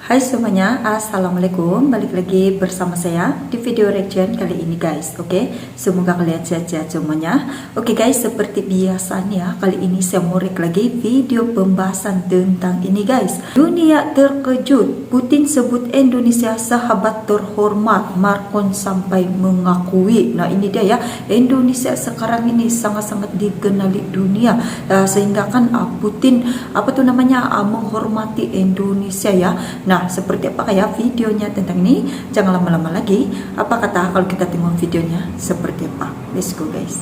Hai semuanya, Assalamualaikum. Balik lagi bersama saya di video reaction kali ini guys. Oke, semoga kalian sehat-sehat semuanya. Oke guys, seperti biasanya kali ini saya mau react lagi video pembahasan tentang ini guys. Dunia terkejut, Putin sebut Indonesia sahabat terhormat, Macron sampai mengakui. Nah ini dia ya, Indonesia sekarang ini sangat-sangat dikenali dunia, sehingga kan Putin menghormati Indonesia ya. Nah, seperti apa kayak videonya tentang ini? Jangan lama-lama lagi. Apa kata kalau kita tengok videonya seperti apa? Let's go guys.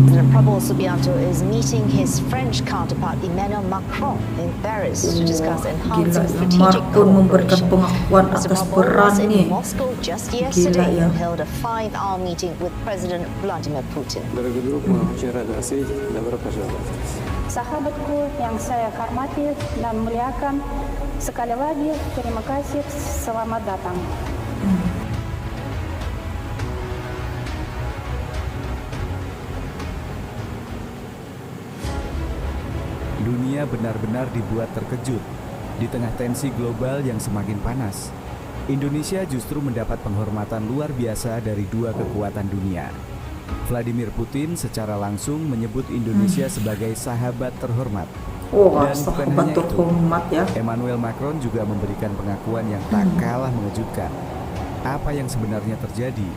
President Prabowo Subianto is meeting his French counterpart Emmanuel Macron in Paris to discuss enhancing strategic Macron memberikan cooperation. pengakuan Mr. atas Prabowo was in perannya. Moscow just yesterday ya. and held a 5-hour meeting with President Vladimir Putin. Дорогой друг, мы очень рады вас видеть. Добро пожаловать. Sahabatku yang saya hormati dan muliakan, sekali lagi terima kasih, selamat datang. Dunia benar-benar dibuat terkejut. Di tengah tensi global yang semakin panas, Indonesia justru mendapat penghormatan luar biasa dari dua kekuatan dunia. Vladimir Putin secara langsung menyebut Indonesia sebagai sahabat terhormat. Wah, Dan bukan sahabat hanya itu, terhormat ya. Emmanuel Macron juga memberikan pengakuan yang tak kalah mengejutkan. Apa yang sebenarnya terjadi?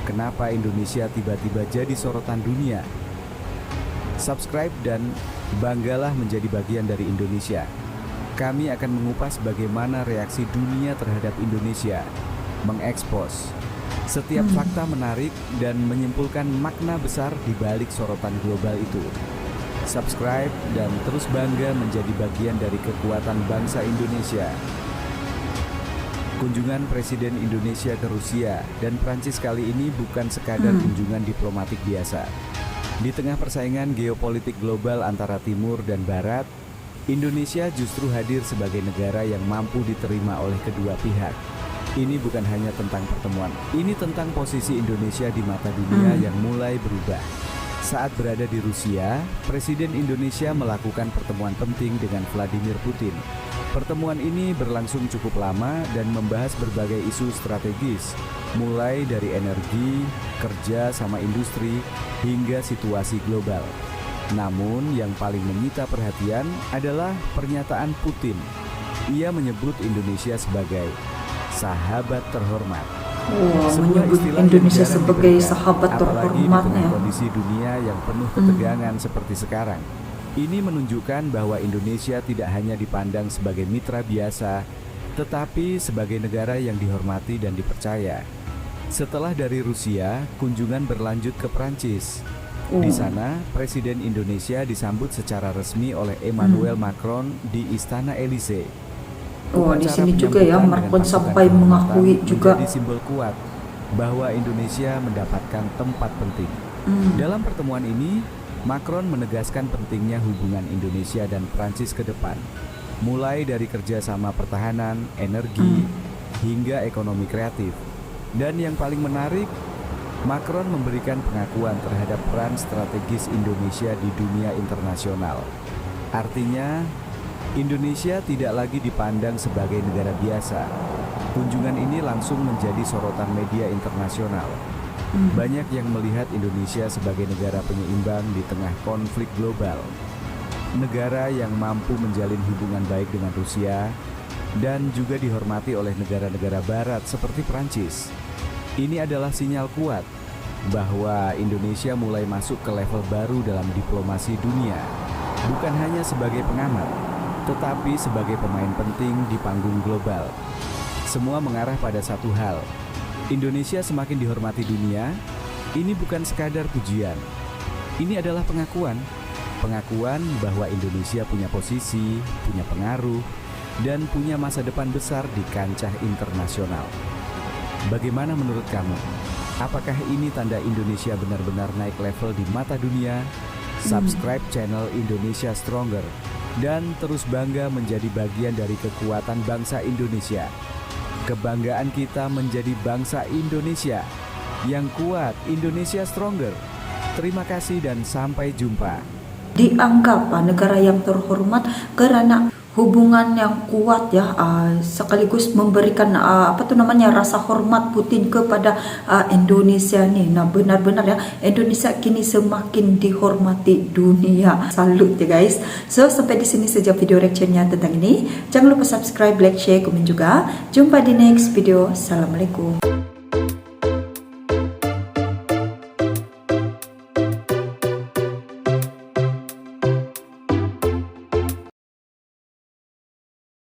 Kenapa Indonesia tiba-tiba jadi sorotan dunia? Subscribe dan banggalah menjadi bagian dari Indonesia. Kami akan mengupas bagaimana reaksi dunia terhadap Indonesia, mengekspos setiap fakta menarik dan menyimpulkan makna besar di balik sorotan global itu. Subscribe dan terus bangga menjadi bagian dari kekuatan bangsa Indonesia. Kunjungan Presiden Indonesia ke Rusia dan Prancis kali ini bukan sekadar kunjungan diplomatik biasa. Di tengah persaingan geopolitik global antara Timur dan Barat, Indonesia justru hadir sebagai negara yang mampu diterima oleh kedua pihak. Ini bukan hanya tentang pertemuan, ini tentang posisi Indonesia di mata dunia yang mulai berubah. Saat berada di Rusia, Presiden Indonesia melakukan pertemuan penting dengan Vladimir Putin. Pertemuan ini berlangsung cukup lama dan membahas berbagai isu strategis, mulai dari energi, kerja sama industri, hingga situasi global. Namun yang paling menyita perhatian adalah pernyataan Putin. Ia menyebut Indonesia sebagai sahabat terhormat. Wah, Sebuah menyebut istilah Indonesia yang jarang sebagai didengar, sahabat apalagi di terhormatnya. tengah kondisi dunia yang penuh ketegangan seperti sekarang. Ini menunjukkan bahwa Indonesia tidak hanya dipandang sebagai mitra biasa, tetapi sebagai negara yang dihormati dan dipercaya. Setelah dari Rusia, kunjungan berlanjut ke Prancis. Di sana, Presiden Indonesia disambut secara resmi oleh Emmanuel Macron di Istana Elysee. Oh, di Upacara sini juga ya, penyambutan Macron dengan sampai pasukan mengakui kehormatan juga. menjadi simbol kuat bahwa Indonesia mendapatkan tempat penting. Dalam pertemuan ini, Macron menegaskan pentingnya hubungan Indonesia dan Prancis ke depan, mulai dari kerjasama pertahanan, energi, hingga ekonomi kreatif. Dan yang paling menarik, Macron memberikan pengakuan terhadap peran strategis Indonesia di dunia internasional. Artinya, Indonesia tidak lagi dipandang sebagai negara biasa. Kunjungan ini langsung menjadi sorotan media internasional. Banyak yang melihat Indonesia sebagai negara penyeimbang di tengah konflik global. Negara yang mampu menjalin hubungan baik dengan Rusia dan juga dihormati oleh negara-negara barat seperti Prancis. Ini adalah sinyal kuat bahwa Indonesia mulai masuk ke level baru dalam diplomasi dunia, bukan hanya sebagai pengamat, tetapi sebagai pemain penting di panggung global. Semua mengarah pada satu hal. Indonesia semakin dihormati dunia. Ini bukan sekadar pujian. Ini adalah pengakuan. Pengakuan bahwa Indonesia punya posisi, punya pengaruh, dan punya masa depan besar di kancah internasional. Bagaimana menurut kamu? Apakah ini tanda Indonesia benar-benar naik level di mata dunia? Subscribe channel Indonesia Stronger dan terus bangga menjadi bagian dari kekuatan bangsa Indonesia. Kebanggaan kita menjadi bangsa Indonesia yang kuat. Indonesia Stronger. Terima kasih dan sampai jumpa. dianggap negara yang terhormat karena hubungan yang kuat ya, sekaligus memberikan rasa hormat Putin kepada Indonesia nih. Nah, benar-benar ya, Indonesia kini semakin dihormati dunia. Salut ya guys. So, sampai di sini saja video reactionnya tentang ini. Jangan lupa subscribe, like, share, komen juga. Jumpa di next video. Assalamualaikum.